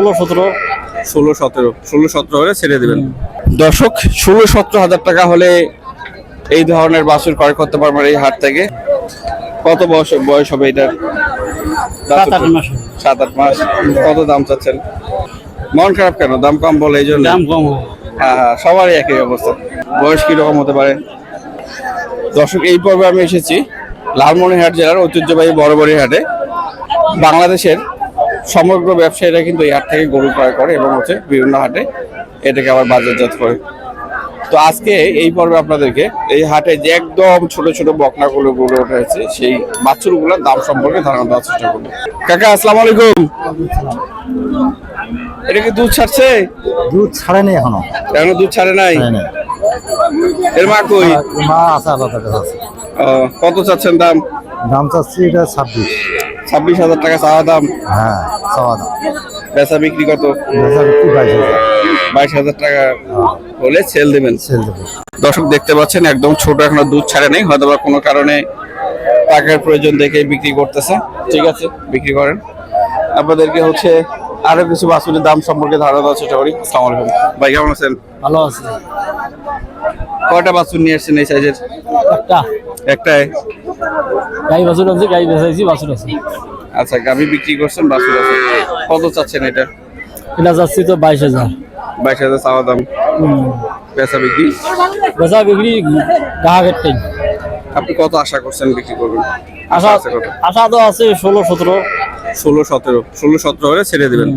16-17। 16-17 হলে ছেড়ে দিবেন। দর্শক 16-17 হাজার টাকা হলে এই ধরনের বাছুর ক্রয় করতে পারবেন এই হাট থেকে। কত বয়স হবে এটার? 7-8 মাস। 7-8 মাস। কত দাম চাচ্ছেন? মন খারাপ কেন? দাম কম বলে এই জন্য? দাম কম হয়। হ্যাঁ, সবারই একই অবস্থা। বয়স কিরকম হতে পারে? দর্শক, এই পর্বে আমি এসেছি লালমনিরহাট জেলার ঐতিহ্যবাহী বড়বড়ি হাটে। বাংলাদেশের সমগ্র ব্যবসায়ীরা কিন্তু এই হাট থেকে গরু ক্রয় করে এবং বিভিন্ন হাটে এটাকে আবার বাজারজাত করে। তো আজকে এই পর্বে আপনাদেরকে এই হাটে যে একদম ছোট ছোট বকনাগুলো গড়ে উঠেছে সেই বাছুরগুলোর দাম সম্পর্কে ধারণা দেওয়ার চেষ্টা করবো। কাকা, আসসালামু আলাইকুম। এটা কি দুধ ছাড়ছে? দুধ ছাড়েনি এখনো দুধ ছাড়ে নাই? এর মা কই? মা আছে, আলাদা আছে। কত চাচ্ছেন দাম? দাম চাচ্ছি এটা 26 হাজার টাকা চাওয়া দাম। হ্যাঁ, চাওয়া দাম। বেচা বিক্রি কত? 22,000 হাজার টাকা হলে সেল দেবেন। দর্শক দেখতে পাচ্ছেন একদম ছোট, এখনো দুধ ছাড়ে নেই, হয়তো বা কোনো কারণে টাকার প্রয়োজন দেখে বিক্রি করতেছে। ঠিক আছে, বিক্রি করেন। আপনাদেরকে আরো কিছু বাছুরের দাম সম্পর্কে ধারণা দেওয়ার চেষ্টা করি। আসসালামু আলাইকুম ভাই, কেমন আছেন? ভালো আছে। কয়টা বাছুর নিয়ে আসছেন এই সাইজের? একটাই। গাই বাছুর আছে, গাই বেচাইছি, বাছুর আছে। আচ্ছা, গাভী বিক্রি করছেন, বাছুর আছে। কত চাচ্ছেন এটা? এটা যাচ্ছি তো 22,000। 22,000 চাওয়া দাম। বেচা বিক্রি গ্রাহকের টাইম। আপনি কত আশা করছেন বিক্রি করবেন? আশা তো আছে 16-17। 16-17 হলে ছেড়ে দিবেন।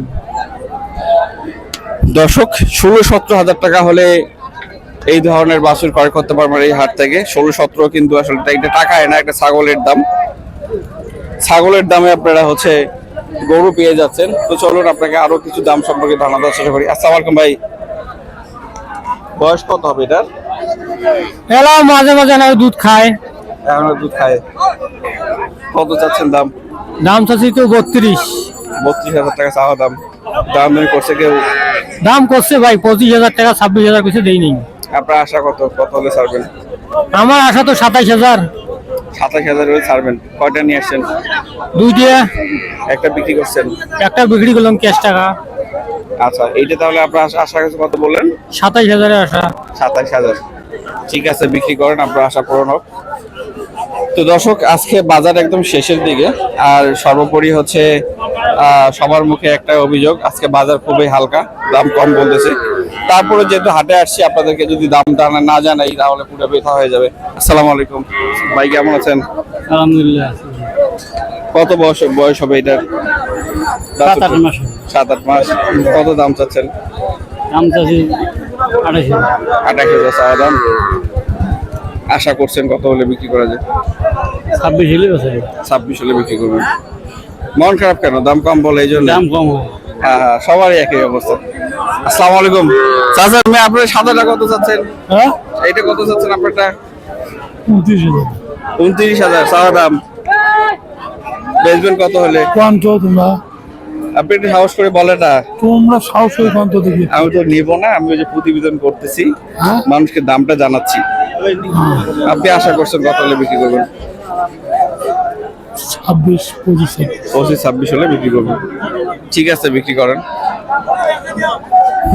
দর্শক, 16-17 হাজার টাকা হলে এই ধরনের বাছুর ক্রয় করতে পারবেন এই হাট থেকে। 16-17 কিন্তু আসলে এটা টাকায় না, একটা ছাগলের দাম। ছাগলের দামে আপনারা গরু পেয়ে যাচ্ছেন। তো চলুন আপনাকে আরো কিছু দাম সম্পর্কে ধারণা দেওয়ার চেষ্টা করি। আসসালামু আলাইকুম ভাই, বয়স কত হবে এটার? এলা মাঝে মাঝে না দুধ খায়। এখনো দুধ খায়। কত চাচ্ছেন দাম? দাম চাচ্ছি তো 32 হাজার টাকা চাওয়া দাম। দাম করছে কেউ? দাম করছে ভাই 25,000 টাকা, 26,000 কিছু দেয়নি। আপনার আশা কত হলে ছাড়বেন? আমার আশা তো 27,000। 27,000 হলে ছাড়বেন। কয়টা নিয়ে আসছেন? দুইটা। একটা বিক্রি করছেন? একটা বিক্রি করলাম ক্যাশ টাকা। আচ্ছা, এইটা তাহলে আপনার আশা কত বললেন? 27,000 আশা। 27,000। ঠিক আছে, বিক্রি করেন, আপনার আশা পূরণ হোক। তো দর্শক, আজকে বাজার একদম শেষের দিকে, আর সর্বোপরি সবার মুখে একটা অভিযোগ, আজকে বাজার খুবই হালকা, দাম কম বলতেছে। তারপরে যেহেতু হাটে আসছি, আপনাদেরকে যদি দাম না জানাই তাহলে পুরো ব্যথা হয়ে যাবে। আসসালামু আলাইকুম ভাই, কেমন আছেন? আলহামদুলিল্লাহ। কত বয়স হবে এটার? 7-8 মাস। 7-8 মাস। কত দাম চাচ্ছেন? দাম চাচ্ছি 28,000। 28,000 চাওয়া দাম। আশা করছেন কত হলে বিক্রি করা যায়? 26 হলে বেচাই। 26 হলে বিক্রি করবেন। মন খারাপ কেন? দাম কম বলে এই জন্য? দাম কম হয়। হ্যাঁ, সবারই একই অবস্থা। আসসালামু আলাইকুম চাচা, আপনার সাদাটা কত চাচ্ছেন? হ্যাঁ, এইটা কত চাচ্ছেন আপনারটা? 29,000। 29,000 চাওয়া দাম। বেচবেন কত হলে? তোমরা আপনি একটু সাহস করে বলে না। তোমরা সাহস করে কোন দেখি। আমি তো নিব না, আমি প্রতিবেদন করতেছি, মানুষকে দামটা জানাচ্ছি। আপনি আশা করছেন কত হলে বিক্রি করবেন? 26 হলে বিক্রি করবেন। ঠিক আছে, বিক্রি করেন।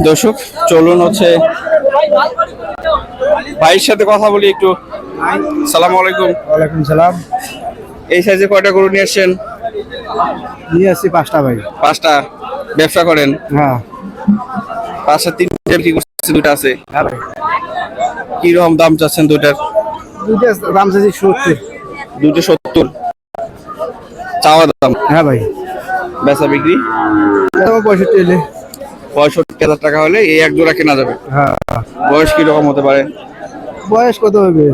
দর্শক, চলুন ভাইয়ের সাথে কথা বলি একটু। সালাম আলাইকুম। ওয়ালাইকুম সালাম। এই সাইজে কয়টা গরু নিয়ে আসছেন? নিয়ে আসছি 5টা ভাই। 5টা। ব্যবসা করেন? হ্যাঁ। 5টা 3টা বিক্রি করছেন, 2টা আছে। হ্যাঁ ভাই। কি রকম দাম চাচ্ছেন দুইটার? দুইটা দাম চাচ্ছি 70। 2টা 70 চাওয়া দাম। হ্যাঁ ভাই। বেচা বিক্রি? 65,000 টাকা হলে এই এক জোড়া কেনা যাবে। হ্যাঁ। বয়স কি রকম হতে পারে? বয়স কত হবে?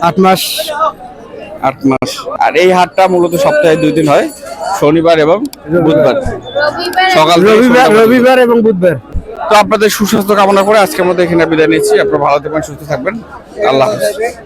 8 মাস। 8 মাস। আর এই হাটটা মূলত সপ্তাহে 2 দিন হয়, শনিবার এবং বুধবার। সকাল রবিবার এবং বুধবার। তো আপনাদের সুস্বাস্থ্য কামনা করে আজকের মধ্যে এখানে বিদায় নিচ্ছি। আপনারা ভালো থাকবেন, সুস্থ থাকবেন। আল্লাহ হাফেজ।